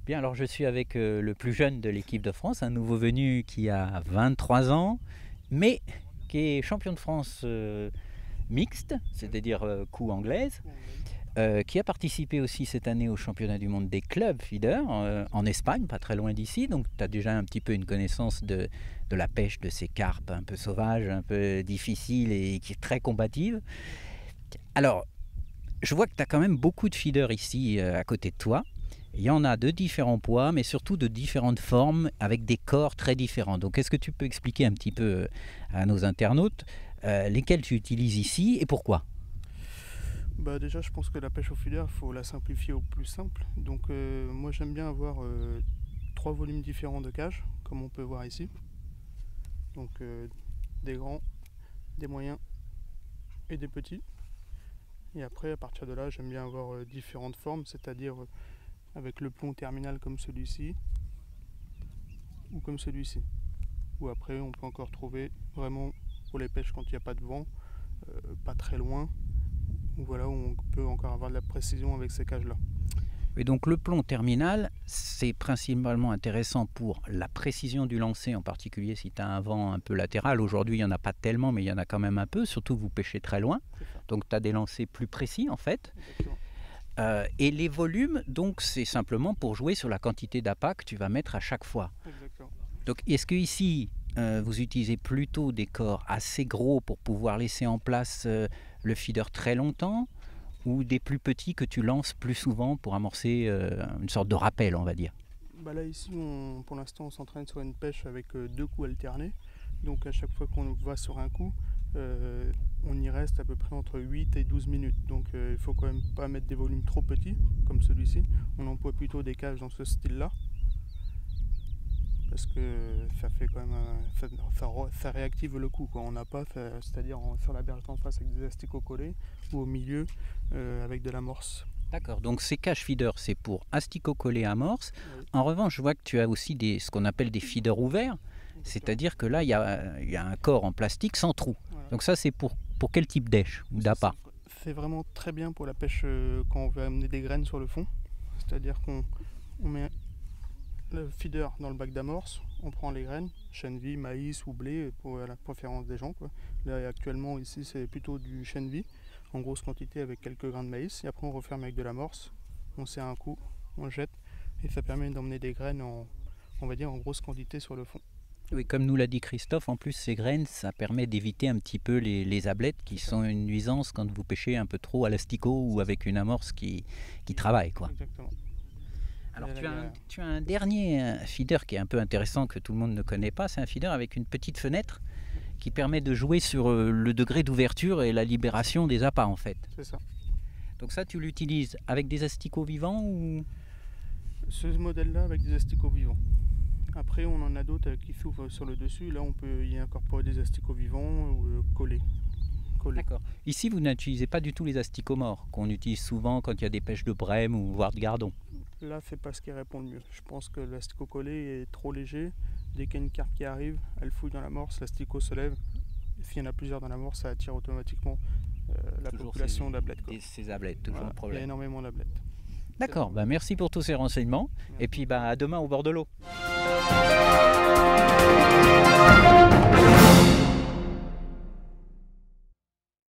Bien, alors je suis avec le plus jeune de l'équipe de France, un nouveau venu qui a 23 ans, mais qui est champion de France mixte, c'est-à-dire coup anglaise, qui a participé aussi cette année au championnat du monde des clubs feeder en Espagne, pas très loin d'ici. Donc tu as déjà un petit peu une connaissance de la pêche de ces carpes un peu sauvages, un peu difficiles et qui est très combative. Alors, je vois que tu as quand même beaucoup de feeders ici à côté de toi. Il y en a de différents poids, mais surtout de différentes formes, avec des corps très différents. Donc, est-ce que tu peux expliquer un petit peu à nos internautes lesquels tu utilises ici et pourquoi? Bah déjà, je pense que la pêche au feeder, il faut la simplifier au plus simple. Donc moi j'aime bien avoir trois volumes différents de cage, comme on peut voir ici. Donc des grands, des moyens et des petits. Et après, à partir de là, j'aime bien avoir différentes formes, c'est-à-dire avec le plomb terminal comme celui-ci ou comme celui-ci. Ou après, on peut encore trouver vraiment pour les pêches quand il n'y a pas de vent, pas très loin, où voilà, où on peut encore avoir de la précision avec ces cages-là. Et donc le plomb terminal, c'est principalement intéressant pour la précision du lancer, en particulier si tu as un vent un peu latéral. Aujourd'hui, il n'y en a pas tellement, mais il y en a quand même un peu, surtout vous pêchez très loin. Donc tu as des lancers plus précis en fait. Et les volumes, donc c'est simplement pour jouer sur la quantité d'appât que tu vas mettre à chaque fois. Exactement. Donc est-ce que ici, vous utilisez plutôt des corps assez gros pour pouvoir laisser en place le feeder très longtemps, ou des plus petits que tu lances plus souvent pour amorcer une sorte de rappel, on va dire? Bah là ici, pour l'instant, on s'entraîne sur une pêche avec deux coups alternés. Donc à chaque fois qu'on va sur un coup, on y reste à peu près entre 8 et 12 minutes. Donc il ne faut quand même pas mettre des volumes trop petits, comme celui-ci. On emploie plutôt des cages dans ce style-là. Parce que ça fait quand même ça réactive le coup quand on n'a pas, c'est-à-dire sur la berge d'en face avec des asticots collés ou au milieu avec de l'amorce. D'accord, donc ces cages feeders, c'est pour asticots collés amorce. Oui. En revanche, je vois que tu as aussi ce qu'on appelle des feeders ouverts, c'est-à-dire que là, il y a un corps en plastique sans trou. Voilà. Donc ça, c'est pour quel type d'èche ou d'appât? C'est vraiment très bien pour la pêche quand on veut amener des graines sur le fond. C'est-à-dire qu'on met le feeder dans le bac d'amorce, on prend les graines, chènevis, maïs ou blé pour la préférence des gens, quoi. Là actuellement ici c'est plutôt du chènevis en grosse quantité avec quelques grains de maïs, et après on referme avec de l'amorce, on serre un coup, on jette, et ça permet d'emmener des graines on va dire en grosse quantité sur le fond. Oui, comme nous l'a dit Christophe, en plus ces graines, ça permet d'éviter un petit peu les ablettes qui sont une nuisance quand vous pêchez un peu trop à l'asticot ou avec une amorce qui travaille, quoi. Exactement. Alors tu as un dernier feeder qui est un peu intéressant, que tout le monde ne connaît pas. C'est un feeder avec une petite fenêtre qui permet de jouer sur le degré d'ouverture et la libération des appâts en fait. C'est ça. Donc ça, tu l'utilises avec des asticots vivants ou... Ce modèle-là avec des asticots vivants. Après, on en a d'autres qui s'ouvrent sur le dessus. Là, on peut y incorporer des asticots vivants ou collés. D'accord. Ici, vous n'utilisez pas du tout les asticots morts, qu'on utilise souvent quand il y a des pêches de brème ou voire de gardon. Là, c'est pas ce qui répond le mieux. Je pense que l'asticot collé est trop léger. Dès qu'il y a une carpe qui arrive, elle fouille dans l'amorce, l'asticot se lève. S'il y en a plusieurs dans l'amorce, ça attire automatiquement la population d'ablettes. Ces ablettes, toujours voilà, le problème. il y a énormément d'ablettes. D'accord, bah merci pour tous ces renseignements. Merci. Et puis bah, à demain au bord de l'eau.